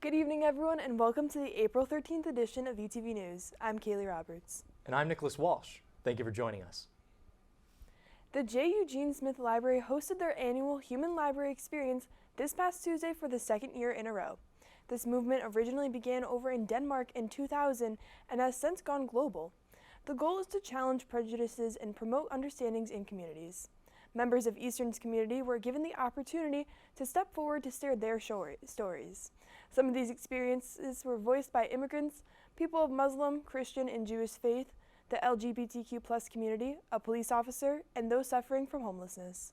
Good evening, everyone, and welcome to the April 13th edition of ETV News. I'm Kaylee Roberts. And I'm Nicholas Walsh. Thank you for joining us. The J. Eugene Smith Library hosted their annual Human Library Experience this past Tuesday for the second year in a row. This movement originally began over in Denmark in 2000 and has since gone global. The goal is to challenge prejudices and promote understandings in communities. Members of Eastern's community were given the opportunity to step forward to share their stories. Some of these experiences were voiced by immigrants, people of Muslim, Christian, and Jewish faith, the LGBTQ+ community, a police officer, and those suffering from homelessness.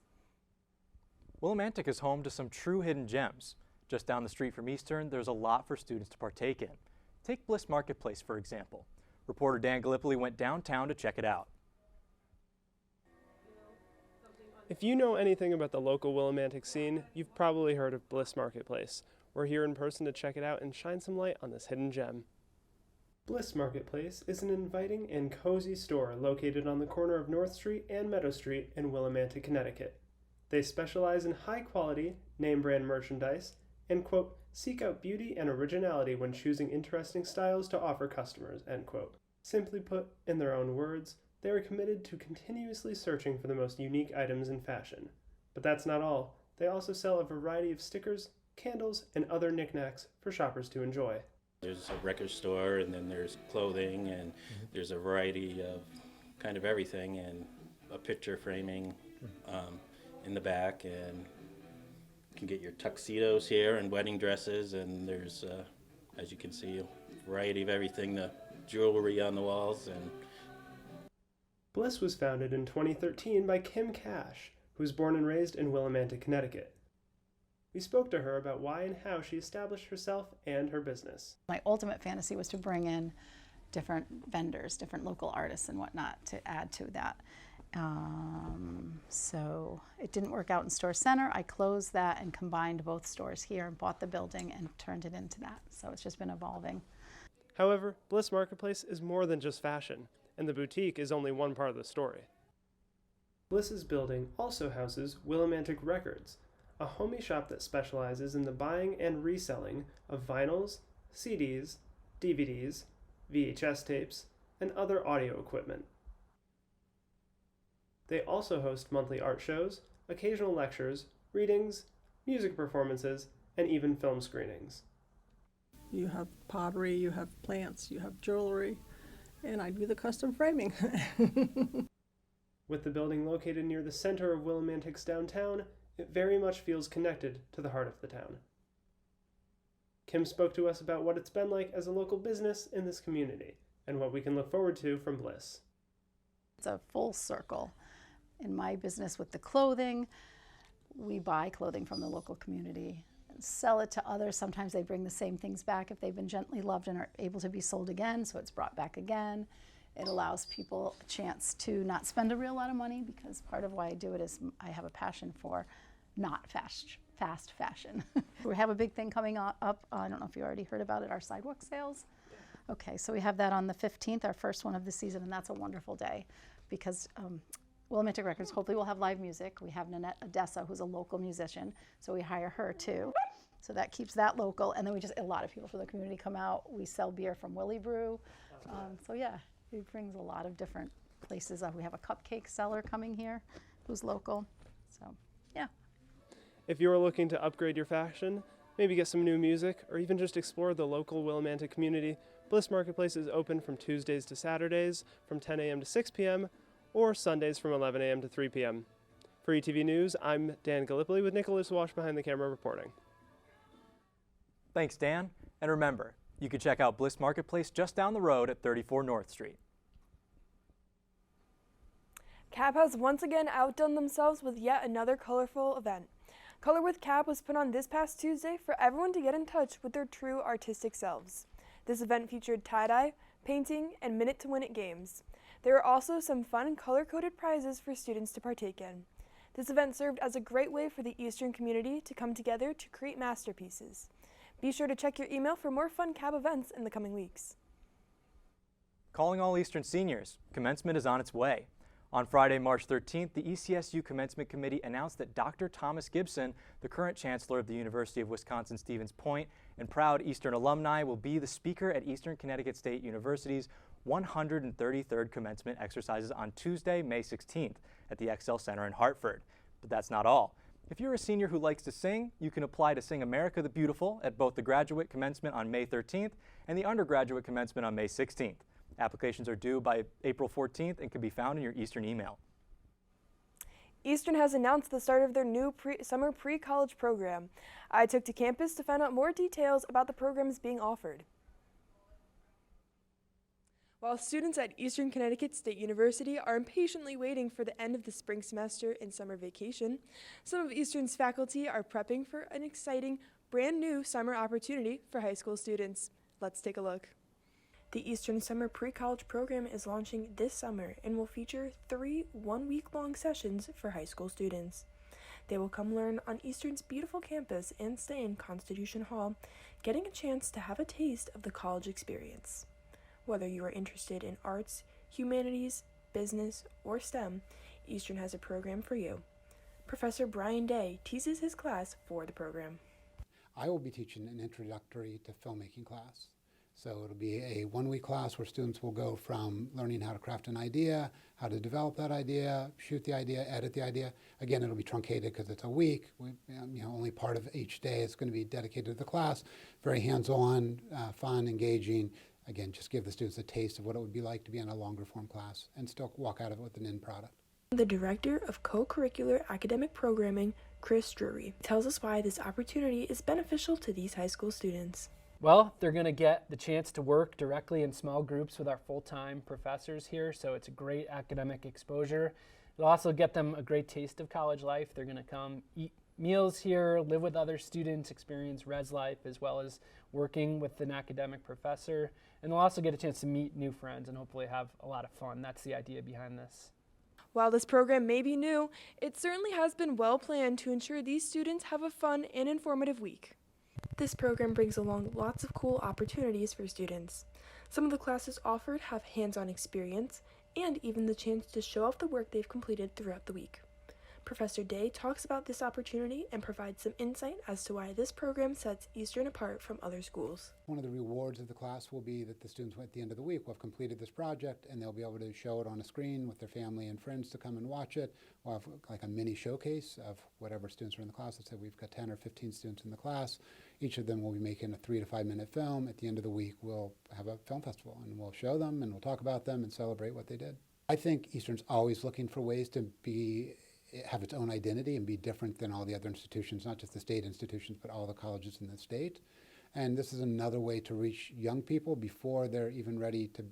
Willimantic is home to some true hidden gems. Just down the street from Eastern, there's a lot for students to partake in. Take Bliss Marketplace, for example. Reporter Dan Gallipoli went downtown to check it out. If you know anything about the local Willimantic scene, you've probably heard of Bliss Marketplace. We're here in person to check it out and shine some light on this hidden gem. Bliss Marketplace is an inviting and cozy store located on the corner of North Street and Meadow Street in Willimantic, Connecticut. They specialize in high-quality, name-brand merchandise and, quote, seek out beauty and originality when choosing interesting styles to offer customers, end quote. Simply put, in their own words, they are committed to continuously searching for the most unique items in fashion. But that's not all. They also sell a variety of stickers, candles, and other knickknacks for shoppers to enjoy. There's a record store, and then there's clothing, and there's a variety of kind of everything, and a picture framing in the back, and you can get your tuxedos here and wedding dresses, and there's, as you can see, a variety of everything, the jewelry on the walls. And Bliss was founded in 2013 by Kim Cash, who was born and raised in Willimantic, Connecticut. We spoke to her about why and how she established herself and her business. My ultimate fantasy was to bring in different vendors, different local artists and whatnot to add to that. So it didn't work out in Store Center. I closed that and combined both stores here and bought the building and turned it into that. So it's just been evolving. However, Bliss Marketplace is more than just fashion, and the boutique is only one part of the story. Bliss's building also houses Willimantic Records, a homey shop that specializes in the buying and reselling of vinyls, CDs, DVDs, VHS tapes, and other audio equipment. They also host monthly art shows, occasional lectures, readings, music performances, and even film screenings. You have pottery, you have plants, you have jewelry, and I do the custom framing. With the building located near the center of Willimantic's downtown, it very much feels connected to the heart of the town. Kim spoke to us about what it's been like as a local business in this community and what we can look forward to from Bliss. It's a full circle. In my business with the clothing, we buy clothing from the local community and sell it to others. Sometimes they bring the same things back if they've been gently loved and are able to be sold again, so it's brought back again. It allows people a chance to not spend a real lot of money, because part of why I do it is I have a passion for not fast fashion. We have a big thing coming up. I don't know if you already heard about it, our sidewalk sales. Okay, so we have that on the 15th, our first one of the season, and that's a wonderful day because Willimantic Records hopefully will have live music. We have Nanette Odessa, who's a local musician, so we hire her too. So that keeps that local, and then a lot of people from the community come out. We sell beer from Willie Brew. So yeah, it brings a lot of different places. We have a cupcake seller coming here who's local, so yeah. If you are looking to upgrade your fashion, maybe get some new music, or even just explore the local Willimantic community, Bliss Marketplace is open from Tuesdays to Saturdays from 10 a.m. to 6 p.m. or Sundays from 11 a.m. to 3 p.m. For ETV News, I'm Dan Gallipoli with Nicholas Walsh behind the camera reporting. Thanks, Dan. And remember, you can check out Bliss Marketplace just down the road at 34 North Street. CAP has once again outdone themselves with yet another colorful event. Color with CAP was put on this past Tuesday for everyone to get in touch with their true artistic selves. This event featured tie-dye, painting, and minute-to-win-it games. There were also some fun color-coded prizes for students to partake in. This event served as a great way for the Eastern community to come together to create masterpieces. Be sure to check your email for more fun CAP events in the coming weeks. Calling all Eastern seniors, commencement is on its way. On Friday, March 13th, the ECSU Commencement Committee announced that Dr. Thomas Gibson, the current Chancellor of the University of Wisconsin-Stevens Point and proud Eastern alumni, will be the speaker at Eastern Connecticut State University's 133rd commencement exercises on Tuesday, May 16th at the Excel Center in Hartford. But that's not all. If you're a senior who likes to sing, you can apply to Sing America the Beautiful at both the graduate commencement on May 13th and the undergraduate commencement on May 16th. Applications are due by April 14th and can be found in your Eastern email. Eastern has announced the start of their new summer pre-college program. I took to campus to find out more details about the programs being offered. While students at Eastern Connecticut State University are impatiently waiting for the end of the spring semester and summer vacation, some of Eastern's faculty are prepping for an exciting, brand new summer opportunity for high school students. Let's take a look. The Eastern Summer Pre-College program is launching this summer and will feature 3 one-week-long sessions for high school students. They will come learn on Eastern's beautiful campus and stay in Constitution Hall, getting a chance to have a taste of the college experience. Whether you are interested in arts, humanities, business, or STEM, Eastern has a program for you. Professor Brian Day teases his class for the program. I will be teaching an introductory to filmmaking class. So it'll be a one-week class where students will go from learning how to craft an idea, how to develop that idea, shoot the idea, edit the idea. Again, it'll be truncated because it's a week. Only part of each day is going to be dedicated to the class. Very hands-on, fun, engaging. Again, just give the students a taste of what it would be like to be in a longer form class and still walk out of it with an end product. The Director of Co-Curricular Academic Programming, Chris Drury, tells us why this opportunity is beneficial to these high school students. Well, they're going to get the chance to work directly in small groups with our full-time professors here, so it's a great academic exposure. It'll also get them a great taste of college life. They're going to come eat meals here, live with other students, experience res life, as well as working with an academic professor. And they'll also get a chance to meet new friends and hopefully have a lot of fun. That's the idea behind this. While this program may be new, it certainly has been well planned to ensure these students have a fun and informative week. This program brings along lots of cool opportunities for students. Some of the classes offered have hands-on experience and even the chance to show off the work they've completed throughout the week. Professor Day talks about this opportunity and provides some insight as to why this program sets Eastern apart from other schools. One of the rewards of the class will be that the students at the end of the week will have completed this project and they'll be able to show it on a screen with their family and friends to come and watch it. We'll have like a mini showcase of whatever students are in the class. Let's say we've got 10 or 15 students in the class. Each of them will be making a 3 to 5 minute film. At the end of the week, we'll have a film festival and we'll show them and we'll talk about them and celebrate what they did. I think Eastern's always looking for ways to have its own identity and be different than all the other institutions, not just the state institutions, but all the colleges in the state. And this is another way to reach young people before they're even ready to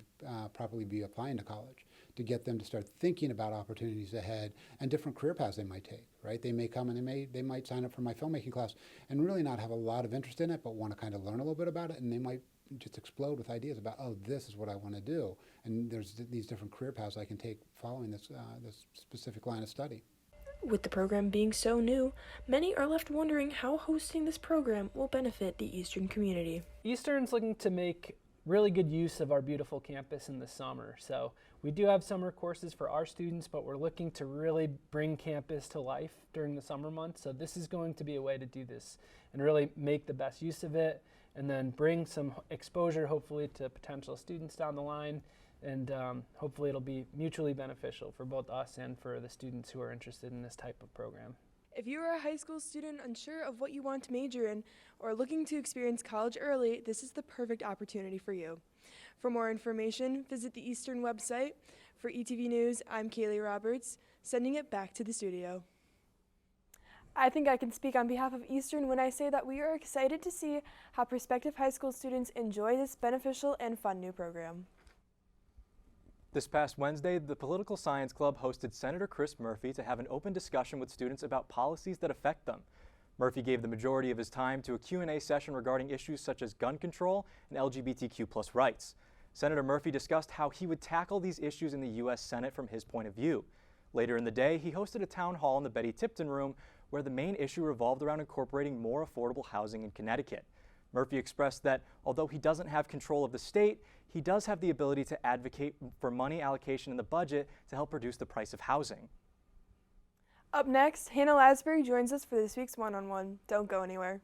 properly be applying to college, to get them to start thinking about opportunities ahead and different career paths they might take, right? They may come and they might sign up for my filmmaking class and really not have a lot of interest in it, but want to kind of learn a little bit about it, and they might just explode with ideas about, oh, this is what I want to do. And there's these different career paths I can take following this specific line of study. With the program being so new, many are left wondering how hosting this program will benefit the Eastern community. Eastern's looking to make really good use of our beautiful campus in the summer. So we do have summer courses for our students, but we're looking to really bring campus to life during the summer months. So this is going to be a way to do this and really make the best use of it and then bring some exposure hopefully to potential students down the line. And hopefully it'll be mutually beneficial for both us and for the students who are interested in this type of program. If you are a high school student unsure of what you want to major in or looking to experience college early, this is the perfect opportunity for you. For more information, visit the Eastern website. For ETV News, I'm Kaylee Roberts, sending it back to the studio. I think I can speak on behalf of Eastern when I say that we are excited to see how prospective high school students enjoy this beneficial and fun new program. This past Wednesday, the Political Science Club hosted Senator Chris Murphy to have an open discussion with students about policies that affect them. Murphy gave the majority of his time to a Q&A session regarding issues such as gun control and LGBTQ+ rights. Senator Murphy discussed how he would tackle these issues in the U.S. Senate from his point of view. Later in the day, he hosted a town hall in the Betty Tipton Room where the main issue revolved around incorporating more affordable housing in Connecticut. Murphy expressed that although he doesn't have control of the state, he does have the ability to advocate for money allocation in the budget to help reduce the price of housing. Up next, Hannah Lasbury joins us for this week's one-on-one. Don't go anywhere.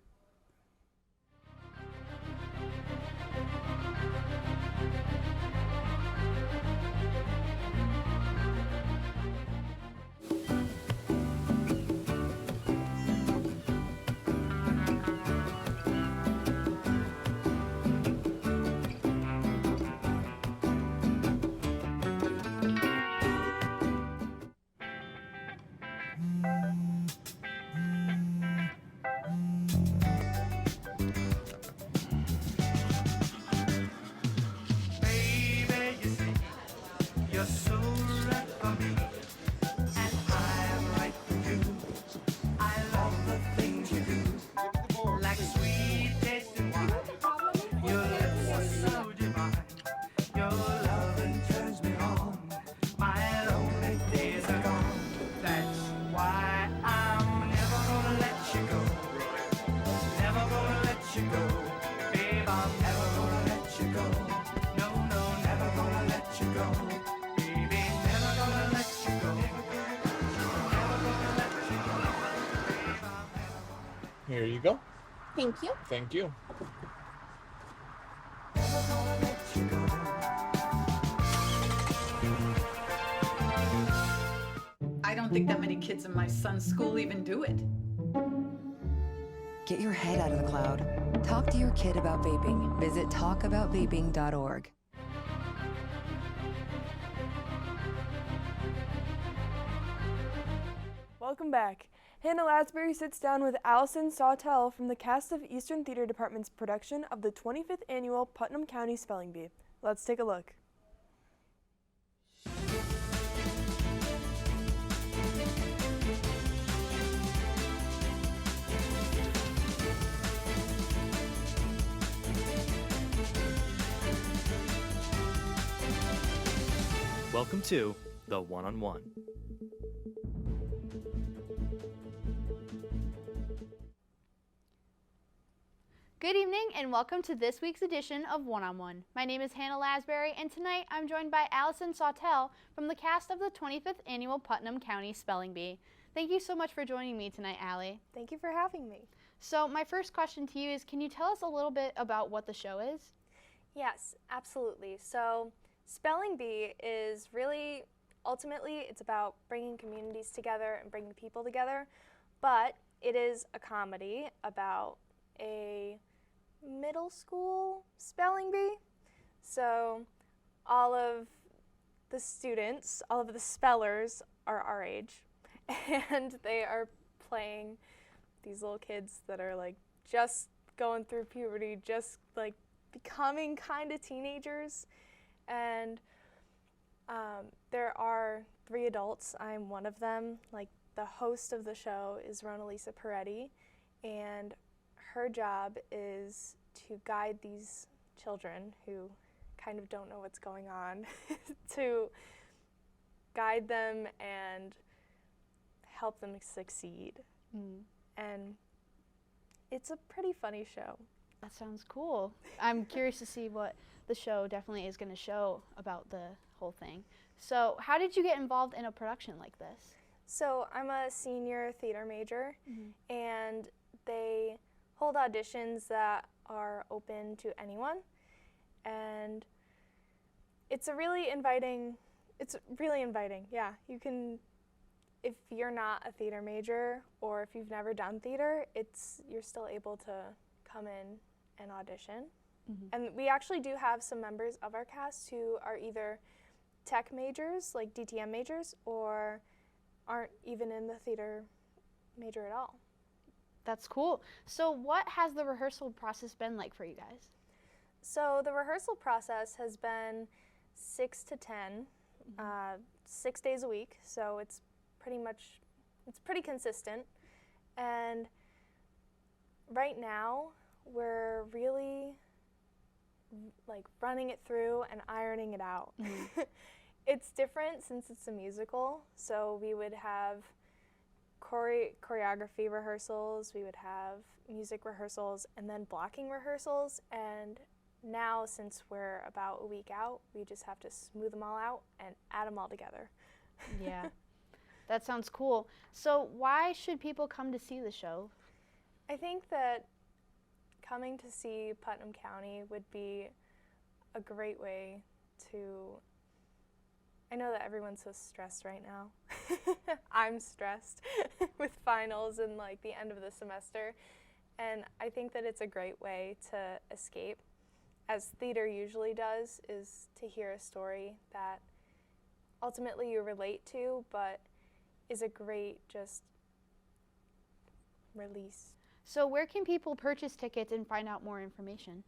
Here you go. Thank you. Thank you. I don't think that many kids in my son's school even do it. Get your head out of the cloud. Talk to your kid about vaping. Visit talkaboutvaping.org. Welcome back. Hannah Lasbury sits down with Allison Sawtell from the cast of Eastern Theater Department's production of the 25th Annual Putnam County Spelling Bee. Let's take a look. Welcome to The One-on-One. Good evening and welcome to this week's edition of One-on-One. My name is Hannah Lasbury and tonight I'm joined by Allison Sawtell from the cast of the 25th Annual Putnam County Spelling Bee. Thank you so much for joining me tonight, Allie. Thank you for having me. So my first question to you is, can you tell us a little bit about what the show is? Yes, absolutely. So Spelling Bee is really, ultimately, it's about bringing communities together and bringing people together, but it is a comedy about a middle school spelling bee. So all of the students, all of the spellers are our age, and they are playing these little kids that are like just going through puberty, just like becoming kind of teenagers. And there are 3 adults. I'm one of them. Like, the host of the show is Ronalisa Peretti, and her job is to guide these children who kind of don't know what's going on, to guide them and help them succeed. And it's a pretty funny show. That sounds cool. I'm curious to see what the show definitely is going to show about the whole thing. So how did you get involved in a production like this? So I'm a senior theater major, and they hold auditions that are open to anyone, and it's really inviting, yeah. You can, if you're not a theater major or if you've never done theater, you're still able to come in and audition. And we actually do have some members of our cast who are either tech majors, like DTM majors, or aren't even in the theater major at all. That's cool. So what has the rehearsal process been like for you guys? So the rehearsal process has been 6 to 10, 6 days a week. So it's pretty consistent. And right now we're really like running it through and ironing it out. It's different since it's a musical. So we would have choreography rehearsals, we would have music rehearsals and then blocking rehearsals, and now since we're about a week out, we just have to smooth them all out and add them all together. Yeah, that sounds cool. So why should people come to see the show? I think that coming to see Putnam County would be a great way to, I know that everyone's so stressed right now. I'm stressed with finals and like the end of the semester, and I think that it's a great way to escape, as theater usually does, is to hear a story that ultimately you relate to, but is a great just release. So where can people purchase tickets and find out more information?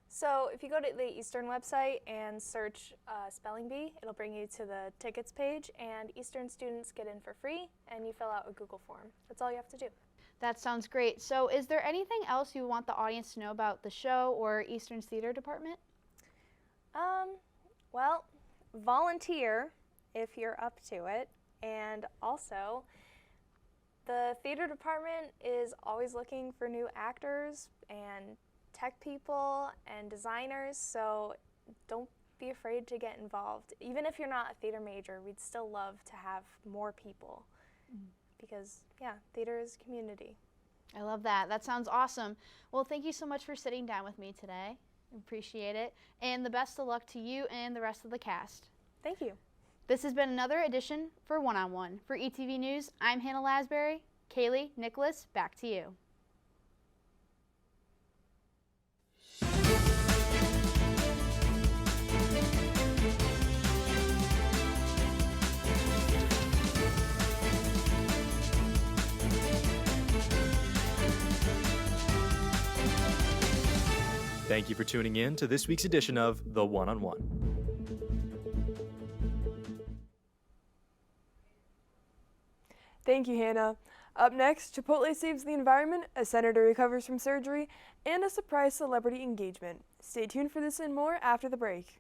So if you go to the Eastern website and search Spelling Bee, it'll bring you to the tickets page, and Eastern students get in for free, and you fill out a Google form. That's all you have to do. That sounds great. So is there anything else you want the audience to know about the show or Eastern's theater department? Well, volunteer if you're up to it, and also the theater department is always looking for new actors and tech people and designers, so don't be afraid to get involved. Even if you're not a theater major, we'd still love to have more people because, yeah, theater is community. I love that. That sounds awesome. Well, thank you so much for sitting down with me today. Appreciate it. And the best of luck to you and the rest of the cast. Thank you. This has been another edition for One-on-One. For ETV News, I'm Hannah Lasbury. Kaylee, Nicholas, back to you. Thank you for tuning in to this week's edition of The One-on-One. Thank you, Hannah. Up next, Chipotle saves the environment, a senator recovers from surgery, and a surprise celebrity engagement. Stay tuned for this and more after the break.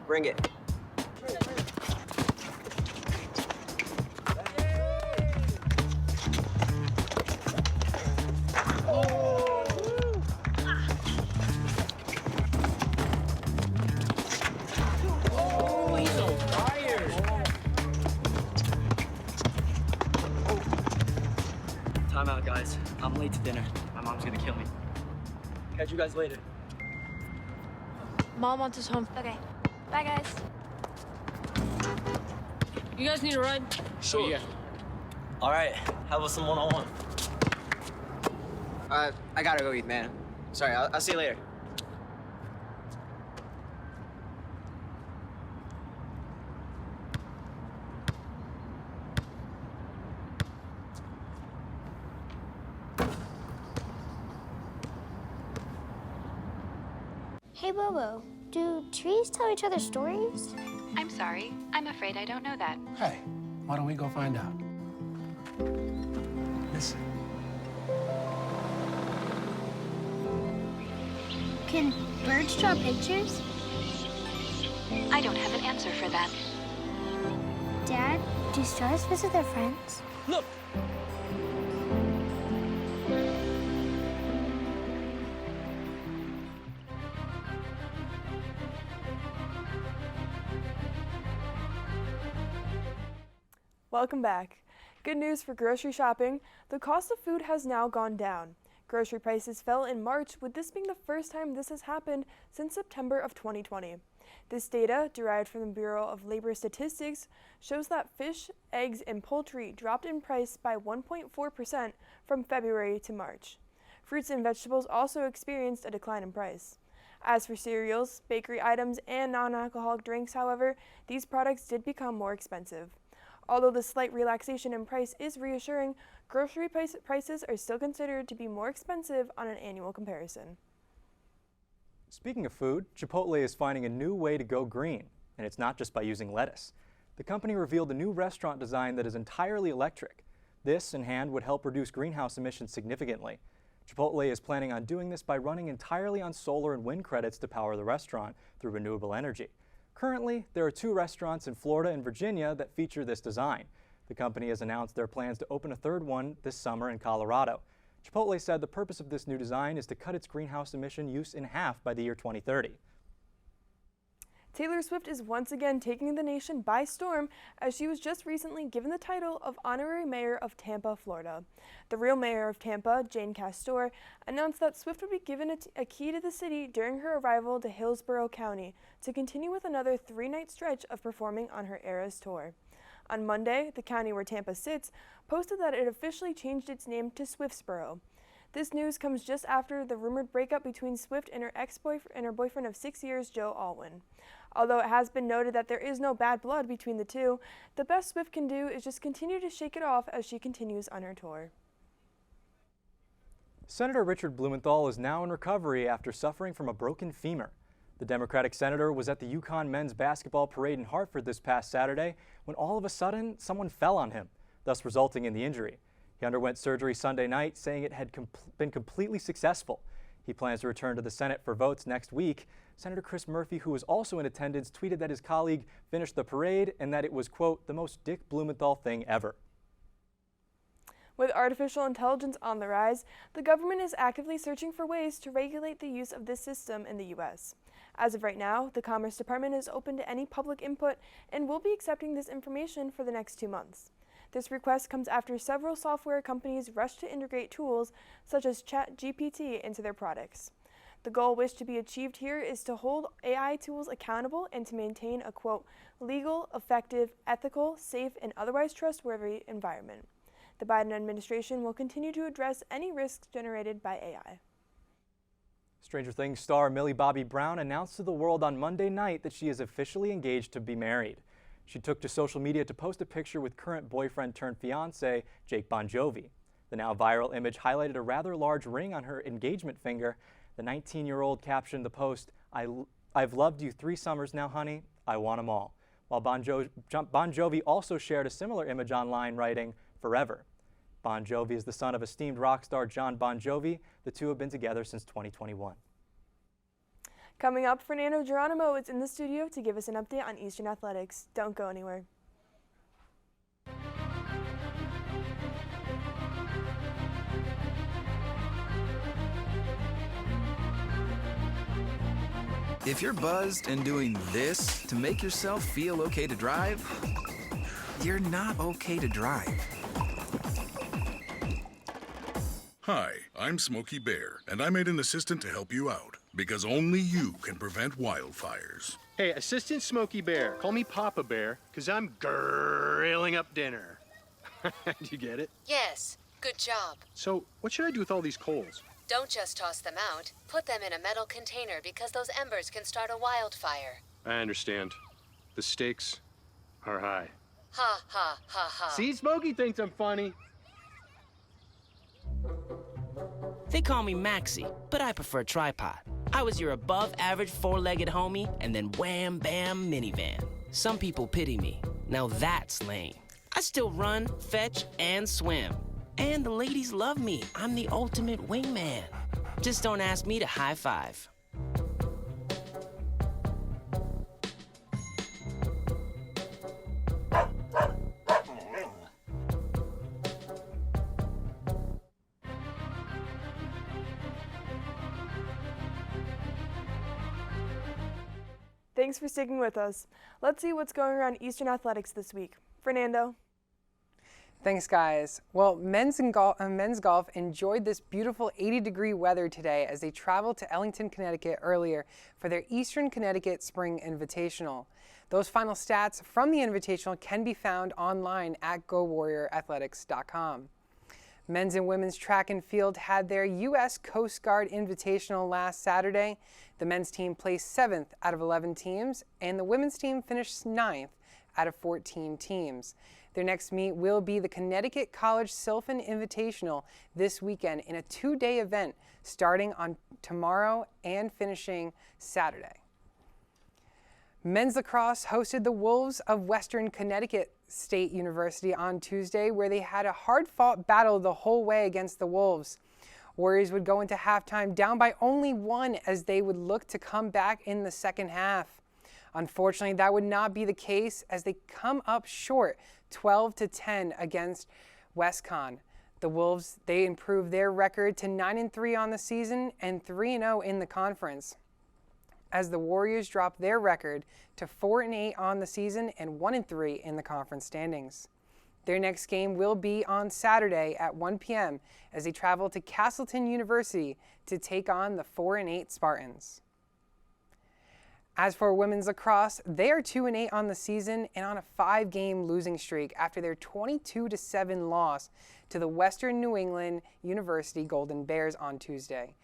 Bring it. Time out, guys. I'm late to dinner. My mom's gonna kill me. Catch you guys later. Mom wants us home. Okay. Bye, guys. You guys need a ride? Sure. Yeah. All right. How about some one-on-one? I gotta go eat, man. Sorry, I'll see you later. Hey, Bobo, do trees tell each other stories? I'm sorry. I'm afraid I don't know that. Hey, why don't we go find out? Listen. Can birds draw pictures? I don't have an answer for that. Dad, do stars visit their friends? Look! Welcome back. Good news for grocery shopping. The cost of food has now gone down. Grocery prices fell in March, with this being the first time this has happened since September of 2020. This data, derived from the Bureau of Labor Statistics, shows that fish, eggs, and poultry dropped in price by 1.4% from February to March. Fruits and vegetables also experienced a decline in price. As for cereals, bakery items, and non-alcoholic drinks, however, these products did become more expensive. Although the slight relaxation in price is reassuring, grocery prices are still considered to be more expensive on an annual comparison. Speaking of food, Chipotle is finding a new way to go green, and it's not just by using lettuce. The company revealed a new restaurant design that is entirely electric. This, in hand, would help reduce greenhouse emissions significantly. Chipotle is planning on doing this by running entirely on solar and wind credits to power the restaurant through renewable energy. Currently, there are 2 restaurants in Florida and Virginia that feature this design. The company has announced their plans to open a 3rd one this summer in Colorado. Chipotle said the purpose of this new design is to cut its greenhouse emission use in half by the year 2030. Taylor Swift is once again taking the nation by storm as she was just recently given the title of Honorary Mayor of Tampa, Florida. The real mayor of Tampa, Jane Castor, announced that Swift would be given a key to the city during her arrival to Hillsborough County to continue with another 3-night stretch of performing on her Eras tour. On Monday, the county where Tampa sits posted that it officially changed its name to Swiftsboro. This news comes just after the rumored breakup between Swift and her boyfriend of 6 years, Joe Alwyn. Although it has been noted that there is no bad blood between the two, the best Swift can do is just continue to shake it off as she continues on her tour. Senator Richard Blumenthal is now in recovery after suffering from a broken femur. The Democratic senator was at the UConn men's basketball parade in Hartford this past Saturday when all of a sudden someone fell on him, thus resulting in the injury. He underwent surgery Sunday night, saying it had been completely successful. He plans to return to the Senate for votes next week. Senator Chris Murphy, who was also in attendance, tweeted that his colleague finished the parade and that it was, quote, the most Dick Blumenthal thing ever. With artificial intelligence on the rise, the government is actively searching for ways to regulate the use of this system in the U.S. As of right now, the Commerce Department is open to any public input and will be accepting this information for the next 2 months. This request comes after several software companies rushed to integrate tools such as ChatGPT into their products. The goal wished to be achieved here is to hold AI tools accountable and to maintain a, quote, legal, effective, ethical, safe, and otherwise trustworthy environment. The Biden administration will continue to address any risks generated by AI. Stranger Things star Millie Bobby Brown announced to the world on Monday night that she is officially engaged to be married. She took to social media to post a picture with current boyfriend turned fiance, Jake Bon Jovi. The now viral image highlighted a rather large ring on her engagement finger. The 19-year-old captioned the post, I've loved you 3 summers now, honey. I want 'em all. While Bon Jovi also shared a similar image online, writing, forever. Bon Jovi is the son of esteemed rock star John Bon Jovi. The two have been together since 2021. Coming up, Fernando Geronimo is in the studio to give us an update on Eastern Athletics. Don't go anywhere. If you're buzzed and doing this to make yourself feel okay to drive, you're not okay to drive. Hi, I'm Smokey Bear, and I made an assistant to help you out, because only you can prevent wildfires. Hey, Assistant Smokey Bear, call me Papa Bear, because I'm grilling up dinner. Do you get it? Yes, good job. So, what should I do with all these coals? Don't just toss them out. Put them in a metal container because those embers can start a wildfire. I understand. The stakes are high. Ha, ha, ha, ha. See, Smokey thinks I'm funny. They call me Maxie, but I prefer tripod. I was your above-average four-legged homie, and then wham-bam minivan. Some people pity me. Now that's lame. I still run, fetch, and swim. And the ladies love me. I'm the ultimate wingman. Just don't ask me to high five. Thanks for sticking with us. Let's see what's going around Eastern Athletics this week. Fernando. Thanks, guys. Well, men's golf enjoyed this beautiful 80-degree weather today as they traveled to Ellington, Connecticut earlier for their Eastern Connecticut Spring Invitational. Those final stats from the Invitational can be found online at GoWarriorAthletics.com. Men's and women's track and field had their U.S. Coast Guard Invitational last Saturday. The men's team placed 7th out of 11 teams, and the women's team finished 9th out of 14 teams. Their next meet will be the Connecticut College Sylphin Invitational this weekend in a 2-day event starting on tomorrow and finishing Saturday. Men's lacrosse hosted the Wolves of Western Connecticut State University on Tuesday, where they had a hard-fought battle the whole way against the Wolves. Warriors would go into halftime down by only 1 as they would look to come back in the second half. Unfortunately, that would not be the case as they come up short 12-10 against WestCon. The Wolves, they improved their record to 9-3 on the season and 3-0 in the conference, as the Warriors dropped their record to 4-8 on the season and 1-3 in the conference standings. Their next game will be on Saturday at 1 p.m. as they travel to Castleton University to take on the 4-8 Spartans. As for women's lacrosse, they are 2-8 on the season and on a 5-game losing streak after their 22-7 loss to the Western New England University Golden Bears on Tuesday.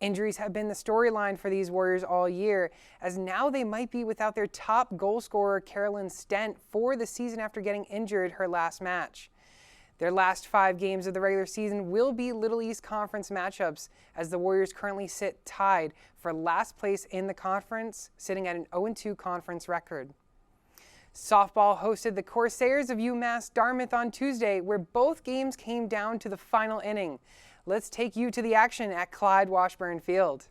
Injuries have been the storyline for these Warriors all year, as now they might be without their top goal scorer, Carolyn Stent, for the season after getting injured her last match. Their last 5 games of the regular season will be Little East Conference matchups, as the Warriors currently sit tied for last place in the conference, sitting at an 0-2 conference record. Softball hosted the Corsairs of UMass Dartmouth on Tuesday, where both games came down to the final inning. Let's take you to the action at Clyde Washburn Field.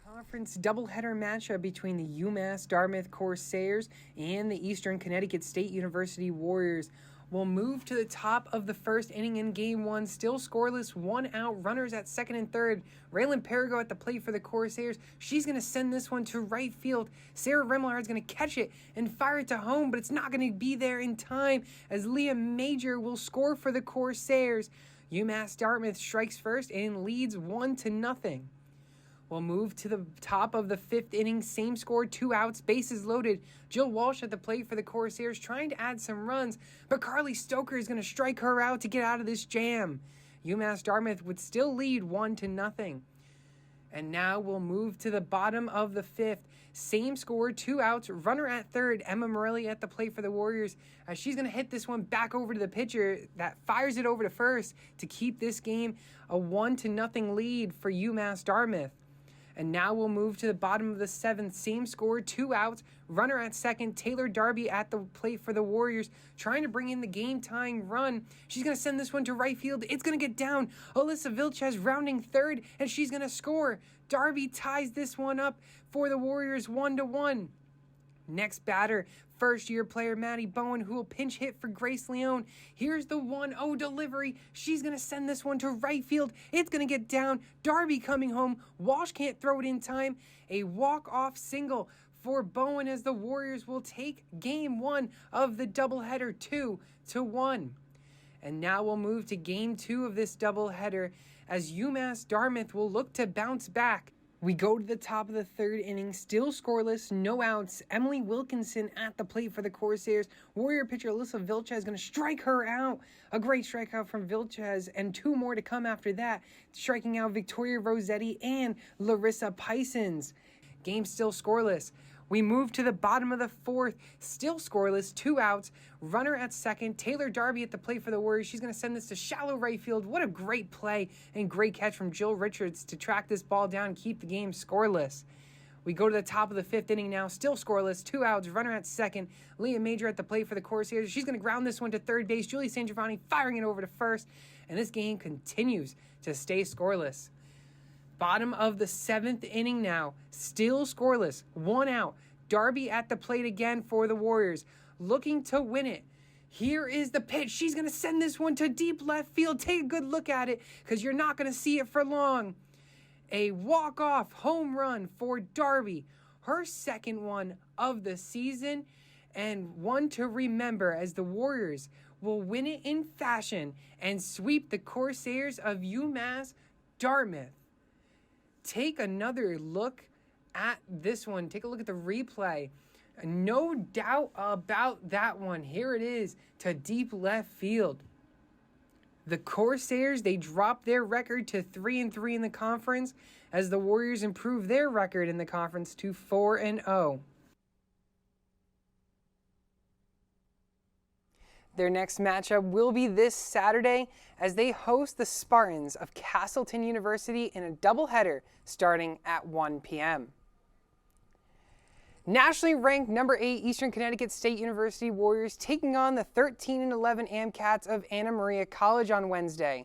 Conference doubleheader matchup between the UMass Dartmouth Corsairs and the Eastern Connecticut State University Warriors will move to the top of the first inning in Game 1, still scoreless, 1 out, runners at second and third. Raylan Perigo at the plate for the Corsairs. She's going to send this one to right field. Sarah Remillard is going to catch it and fire it to home, but it's not going to be there in time as Leah Major will score for the Corsairs. UMass Dartmouth strikes first and leads 1-0. We'll move to the top of the 5th inning, same score, 2 outs, bases loaded. Jill Walsh at the plate for the Corsairs trying to add some runs, but Carly Stoker is going to strike her out to get out of this jam. UMass Dartmouth would still lead 1-0. And now we'll move to the bottom of the 5th. Same score, 2 outs, runner at third. Emma Morelli at the plate for the Warriors as she's going to hit this one back over to the pitcher that fires it over to first to keep this game a 1-0 lead for UMass Dartmouth. And now we'll move to the bottom of the 7th. Same score, 2 outs, runner at second. Taylor Darby at the plate for the Warriors, trying to bring in the game-tying run. She's going to send this one to right field. It's going to get down. Alyssa Vilches rounding third, and she's going to score. Darby ties this one up for the Warriors 1-1. Next batter, first-year player Maddie Bowen, who will pinch hit for Grace Leone. Here's the 1-0 delivery. She's going to send this one to right field. It's going to get down. Darby coming home. Walsh can't throw it in time. A walk-off single for Bowen as the Warriors will take Game 1 of the doubleheader 2-1. And now we'll move to Game 2 of this doubleheader as UMass Dartmouth will look to bounce back. We go to the top of the 3rd inning, still scoreless, no outs. Emily Wilkinson at the plate for the Corsairs. Warrior pitcher Alyssa Vilches is going to strike her out. A great strikeout from Vilches, and 2 more to come after that, striking out Victoria Rossetti and Larissa Pisons. Game still scoreless. We move to the bottom of the 4th, still scoreless, 2 outs, runner at second. Taylor Darby at the plate for the Warriors. She's going to send this to shallow right field. What a great play and great catch from Jill Richards to track this ball down and keep the game scoreless. We go to the top of the 5th inning now, still scoreless, 2 outs, runner at second. Leah Major at the plate for the Corsairs. She's going to ground this one to third base. Julie San Giovanni firing it over to first, and this game continues to stay scoreless. Bottom of the 7th inning now, still scoreless, 1 out. Darby at the plate again for the Warriors, looking to win it. Here is the pitch. She's going to send this one to deep left field. Take a good look at it because you're not going to see it for long. A walk-off home run for Darby, her second one of the season, and one to remember as the Warriors will win it in fashion and sweep the Corsairs of UMass Dartmouth. Take another look at this one. Take a look at the replay. No doubt about that one. Here it is to deep left field. The Corsairs, they dropped their record to 3-3 in the conference as the Warriors improve their record in the conference to 4-0. Their next matchup will be this Saturday as they host the Spartans of Castleton University in a doubleheader starting at 1 p.m. Nationally ranked number 8 Eastern Connecticut State University Warriors taking on the 13-11 AMCATs of Anna Maria College on Wednesday.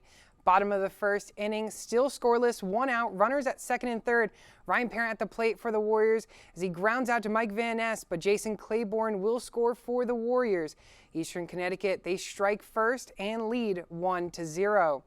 Bottom of the first inning, still scoreless, 1 out, runners at second and third. Ryan Parent at the plate for the Warriors as he grounds out to Mike Van Ness, but Jason Claiborne will score for the Warriors. Eastern Connecticut, they strike first and lead 1-0.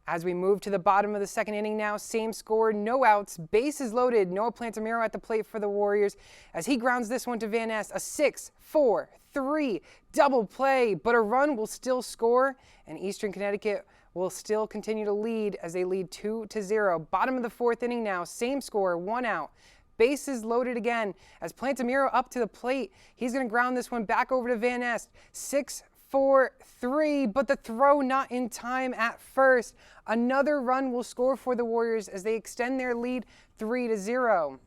As we move to the bottom of the second inning now, same score, no outs, bases loaded. Noah Plantamiro at the plate for the Warriors as he grounds this one to Van Ness. A 6-4-3 double play, but a run will still score, and Eastern Connecticut will still continue to lead as they lead 2-0. Bottom of the fourth inning now, same score, 1 out. Bases loaded again as Plantamiro up to the plate. He's going to ground this one back over to Van Ness. 6-4-3, but the throw not in time at first. Another run will score for the Warriors as they extend their lead 3-0.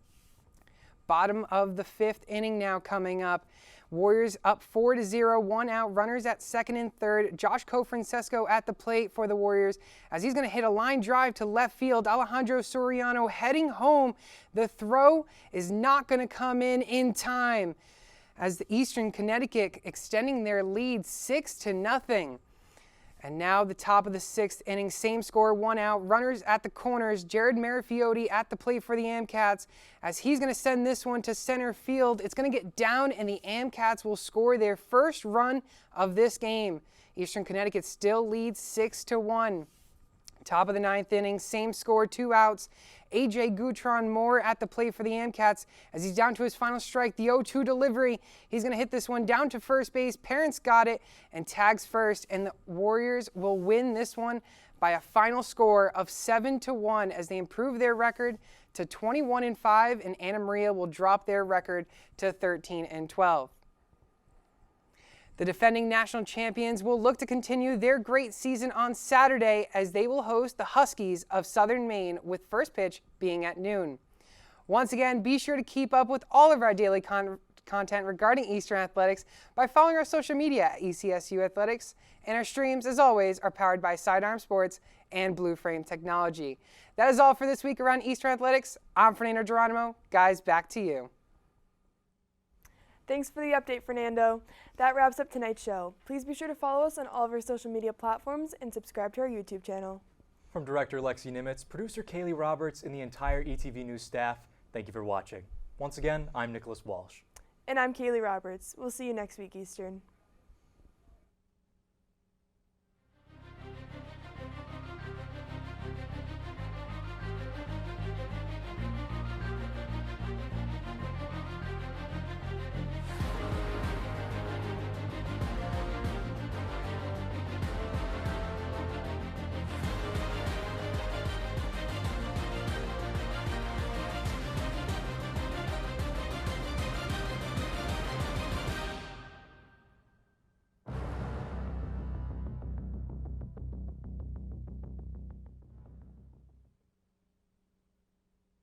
Bottom of the fifth inning now coming up. Warriors up 4-0, 1 out, runners at second and third. Josh Cofrancesco at the plate for the Warriors as he's going to hit a line drive to left field. Alejandro Soriano heading home. The throw is not going to come in time as the Eastern Connecticut extending their lead 6-0. And now the top of the sixth inning, same score, 1 out, runners at the corners. Jared Marifiotti at the plate for the Amcats as he's going to send this one to center field. It's going to get down and the Amcats will score their first run of this game. Eastern Connecticut still leads 6-1. Top of the ninth inning, same score, 2 outs. A.J. Gutron Moore at the plate for the Amcats as he's down to his final strike. The 0-2 delivery. He's going to hit this one down to first base. Parents got it and tags first, and the Warriors will win this one by a final score of 7-1 as they improve their record to 21-5, and Anna Maria will drop their record to 13-12. The defending national champions will look to continue their great season on Saturday as they will host the Huskies of Southern Maine with first pitch being at noon. Once again, be sure to keep up with all of our daily content regarding Eastern Athletics by following our social media at ECSU Athletics, and our streams, as always, are powered by Sidearm Sports and Blue Frame Technology. That is all for this week around Eastern Athletics. I'm Fernando Geronimo. Guys, back to you. Thanks for the update, Fernando. That wraps up tonight's show. Please be sure to follow us on all of our social media platforms and subscribe to our YouTube channel. From Director Lexi Nimitz, producer Kaylee Roberts, and the entire ETV News staff, thank you for watching. Once again, I'm Nicholas Walsh. And I'm Kaylee Roberts. We'll see you next week, Eastern.